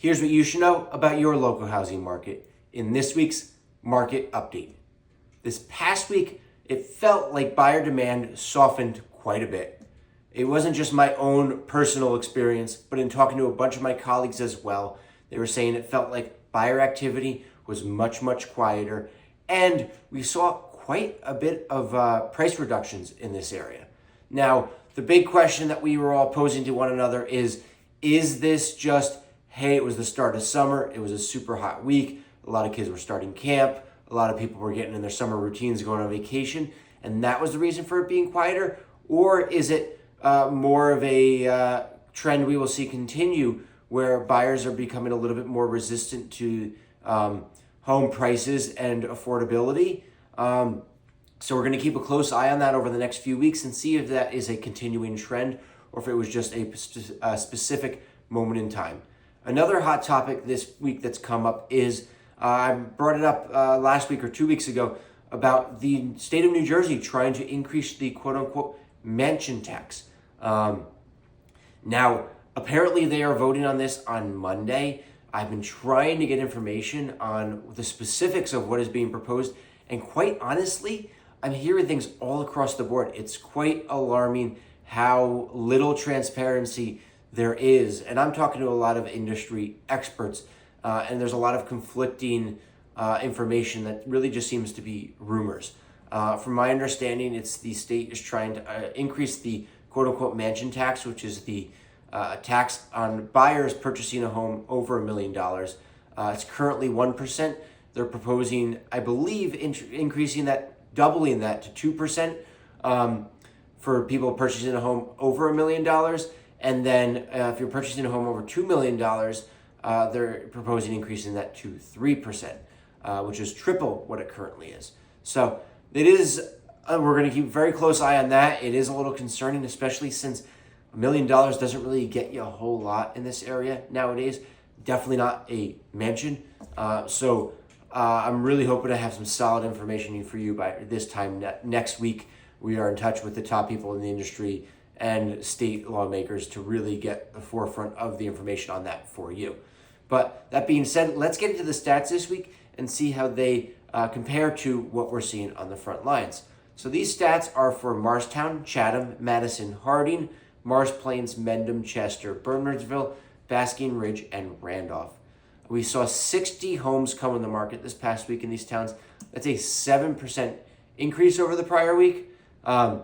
Here's what you should know about your local housing market in this week's market update. This past week, it felt like buyer demand softened quite a bit. It wasn't just my own personal experience, but in talking to a bunch of my colleagues as well, they were saying it felt like buyer activity was much, much quieter, and we saw quite a bit of price reductions in this area. Now, the big question that we were all posing to one another is this just, hey, it was the start of summer, it was a super hot week, a lot of kids were starting camp, a lot of people were getting in their summer routines, going on vacation, and that was the reason for it being quieter? Or is it more of a trend we will see continue where buyers are becoming a little bit more resistant to home prices and affordability? So we're going to keep a close eye on that over the next few weeks and see if that is a continuing trend or if it was just a specific moment in time. Another hot topic this week that's come up is, I brought it up last week or 2 weeks ago, about the state of New Jersey trying to increase the quote-unquote mansion tax. Now, apparently they are voting on this on Monday. I've been trying to get information on the specifics of what is being proposed, and quite honestly, I'm hearing things all across the board. It's quite alarming how little transparency there is. And I'm talking to a lot of industry experts, and there's a lot of conflicting information that really just seems to be rumors. From my understanding, it's the state is trying to increase the quote-unquote mansion tax, which is the tax on buyers purchasing a home over $1 million. It's currently 1%. They're proposing, I believe, increasing that, doubling that to 2% for people purchasing a home over $1 million. And then if you're purchasing a home over $2 million, they're proposing increasing that to 3%, which is triple what it currently is. So it is, we're going to keep a very close eye on that. It is a little concerning, especially since $1 million doesn't really get you a whole lot in this area nowadays. Definitely not a mansion. So I'm really hoping to have some solid information for you by this time next week. We are in touch with the top people in the industry and state lawmakers to really get the forefront of the information on that for you. But that being said, let's get into the stats this week and see how they compare to what we're seeing on the front lines. So these stats are for Morristown, Chatham, Madison, Harding, Mars Plains, Mendham, Chester, Bernardsville, Basking Ridge, and Randolph. We saw 60 homes come on the market this past week in these towns. That's a 7% increase over the prior week. The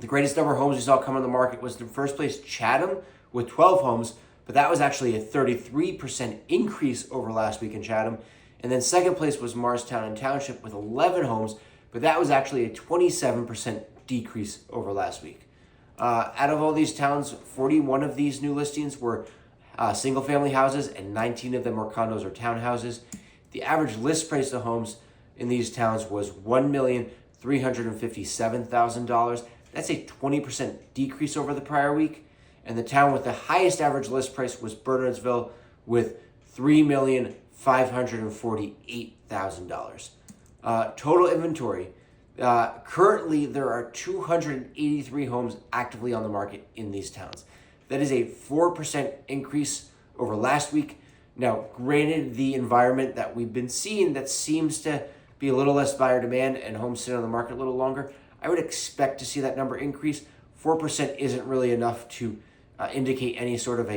greatest number of homes we saw come on the market was in first place Chatham with 12 homes, but that was actually a 33% increase over last week in Chatham. And then second place was Morristown and Township with 11 homes, but that was actually a 27% decrease over last week. Out of all these towns, 41 of these new listings were single-family houses, and 19 of them were condos or townhouses. The average list price of homes in these towns was $1,357,000. That's a 20% decrease over the prior week. And the town with the highest average list price was Bernardsville with $3,548,000. Total inventory. Currently, there are 283 homes actively on the market in these towns. That is a 4% increase over last week. Now, granted, the environment that we've been seeing that seems to be a little less buyer demand and homes sit on the market a little longer, I would expect to see that number increase. 4% isn't really enough to indicate any sort of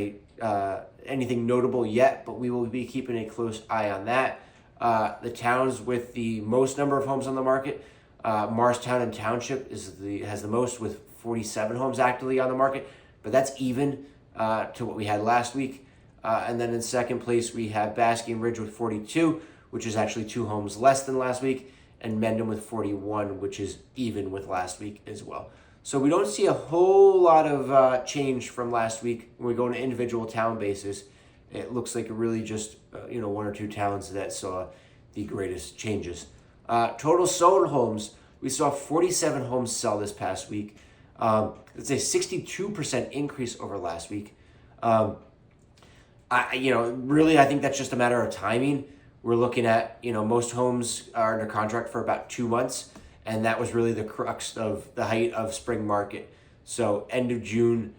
anything notable yet, but we will be keeping a close eye on that. The towns with the most number of homes on the market, Morristown and Township has the most with 47 homes actively on the market, but that's even to what we had last week. And then in second place, we have Basking Ridge with 42, which is actually 2 homes less than last week, and Mendham with 41, which is even with last week as well. So we don't see a whole lot of change from last week. When we go on an individual town basis, it looks like really just 1 or 2 towns that saw the greatest changes. Total sold homes, we saw 47 homes sell this past week. It's a 62% increase over last week. I think that's just a matter of timing. We're looking at, most homes are under contract for about 2 months, and that was really the crux of the height of spring market. So end of June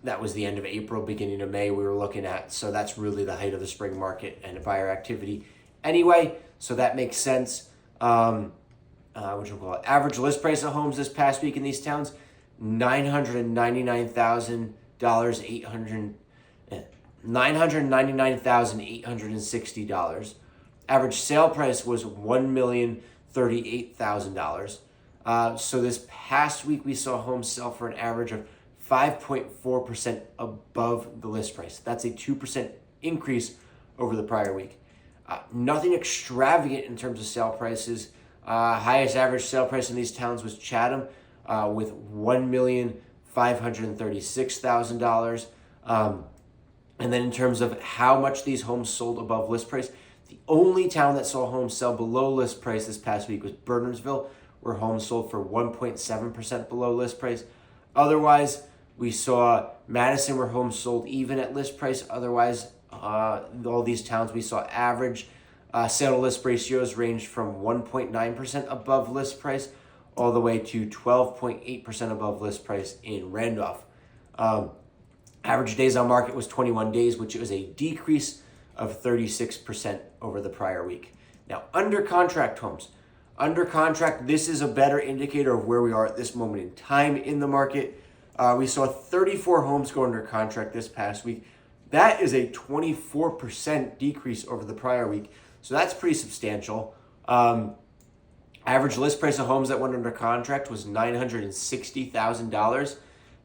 that was the end of April, beginning of May we were looking at. So that's really the height of the spring market and buyer activity anyway. So that makes sense. What you call it? Average list price of homes this past week in these towns, $999,860. Average sale price was $1,038,000. So this past week we saw homes sell for an average of 5.4% above the list price. That's a 2% increase over the prior week. Nothing extravagant in terms of sale prices. Highest average sale price in these towns was Chatham with $1,536,000. And then in terms of how much these homes sold above list price, the only town that saw homes sell below list price this past week was Bernardsville, where homes sold for 1.7% below list price. Otherwise, we saw Madison, where homes sold even at list price. Otherwise, all these towns we saw average sale to list ratios ranged from 1.9% above list price all the way to 12.8% above list price in Randolph. Average days on market was 21 days, which was a decrease of 36% over the prior week. Now, under contract homes. Under contract, this is a better indicator of where we are at this moment in time in the market. We saw 34 homes go under contract this past week. That is a 24% decrease over the prior week. So that's pretty substantial. Average list price of homes that went under contract was $960,000.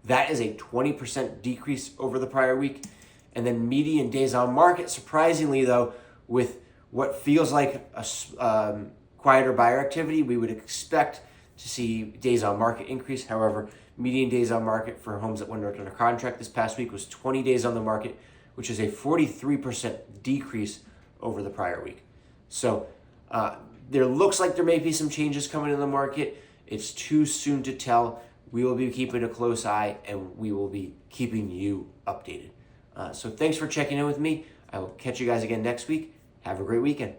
That is a 20% decrease over the prior week. And then median days on market, surprisingly though, with what feels like a quieter buyer activity, we would expect to see days on market increase. However, median days on market for homes that went under contract this past week was 20 days on the market, which is a 43% decrease over the prior week. So there looks like there may be some changes coming in the market. It's too soon to tell. We will be keeping a close eye and we will be keeping you updated. So thanks for checking in with me. I will catch you guys again next week. Have a great weekend.